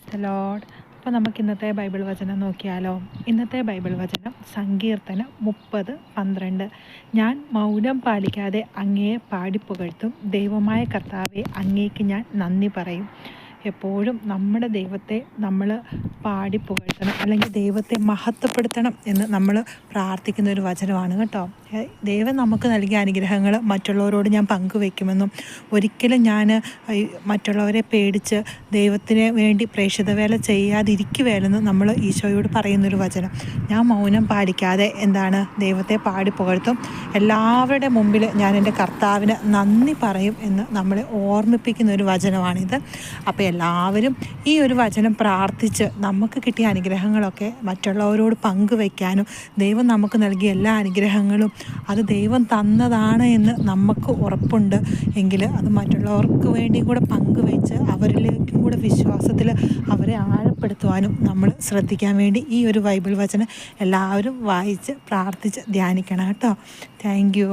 Praise the Lord. അപ്പോൾ നമുക്ക് ഇന്നത്തെ ബൈബിൾ വചനം നോക്കിയാലോ. ഇന്നത്തെ ബൈബിൾ വചനം സങ്കീർത്തനം 30:12. ഞാൻ മൗനം പാലിക്കാതെ അങ്ങയെ പാടിപ്പുകഴ്ത്തും, ദൈവമായ കർത്താവെ അങ്ങേക്ക് ഞാൻ നന്ദി പറയും. എപ്പോഴും നമ്മുടെ ദൈവത്തെ നമ്മൾ പാടിപ്പുകഴ്ത്തണം, അല്ലെങ്കിൽ ദൈവത്തെ മഹത്വപ്പെടുത്തണം എന്ന് നമ്മൾ പ്രാർത്ഥിക്കുന്ന ഒരു വചനമാണ് കേട്ടോ. ദൈവം നമുക്ക് നൽകിയ അനുഗ്രഹങ്ങൾ മറ്റുള്ളവരോട് ഞാൻ പങ്കുവെക്കുമെന്നും ഒരിക്കലും ഞാൻ മറ്റുള്ളവരെ പേടിച്ച് ദൈവത്തിന് വേണ്ടി പ്രേക്ഷിത വേല ചെയ്യാതിരിക്കുകയാണെന്ന് നമ്മൾ ഈശോയോട് പറയുന്നൊരു വചനം. ഞാൻ മൗനം പാലിക്കാതെ ദൈവത്തെ പാടിപ്പുകഴ്ത്തും, എല്ലാവരുടെ മുമ്പിൽ ഞാൻ എൻ്റെ കർത്താവിന് നന്ദി പറയും എന്ന് നമ്മളെ ഓർമ്മിപ്പിക്കുന്ന ഒരു വചനമാണിത്. അപ്പോൾ എല്ലാവരും ഈ ഒരു വചനം പ്രാർത്ഥിച്ച് നമുക്ക് കിട്ടിയ അനുഗ്രഹങ്ങളൊക്കെ മറ്റുള്ളവരോട് പങ്കുവയ്ക്കാനും, ദൈവം നമുക്ക് നൽകിയ എല്ലാ അനുഗ്രഹങ്ങളും അത് ദൈവം തന്നതാണ് എന്ന് നമുക്ക് ഉറപ്പുണ്ട് എങ്കിൽ അത് മറ്റുള്ളവർക്ക് വേണ്ടി കൂടെ പങ്കുവെച്ച് അവരിലേക്കും കൂടെ വിശ്വാസത്തിൽ അവരെ ആഴപ്പെടുത്തുവാനും നമ്മൾ ശ്രദ്ധിക്കാൻ വേണ്ടി ഈ ഒരു ബൈബിൾ വചനം എല്ലാവരും വായിച്ച് പ്രാർത്ഥിച്ച് ധ്യാനിക്കണം കേട്ടോ. Thank you.